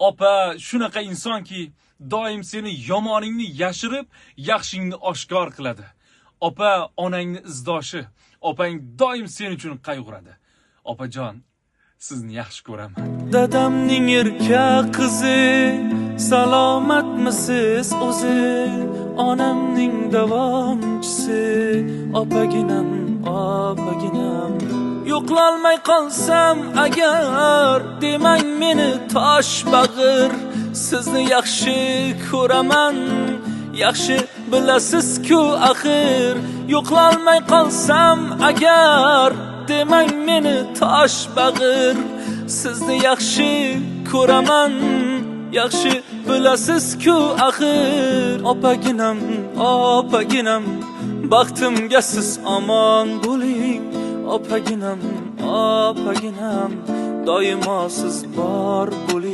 Opa shunaqa insonki, doim seni yomoningni yashirib, yaxshingni oshkor qiladi. Opa onangni izdoshi, opang doim sen uchun qayg'uradi. Opajon, sizni yaxshi ko'raman. Dadamning erkak qizi, salomatmisiz o'zi? Onamning davomchisi, opaginam, opaginam. Yo'qlolmay qolsam agar, demang meni tosh bag'ir. Sizni yaxshi ko'raman, yaxshi bilasiz-ku axir. Yo'qlolmay qolsam agar, demang meni tosh bag'ir. Sizni yaxshi ko'raman, yaxshi bilasiz-ku axir. Opaginam, opaginam, baxtimga siz omon bo'ling. Opaginam, opaginam, doimo siz bor bo'ling.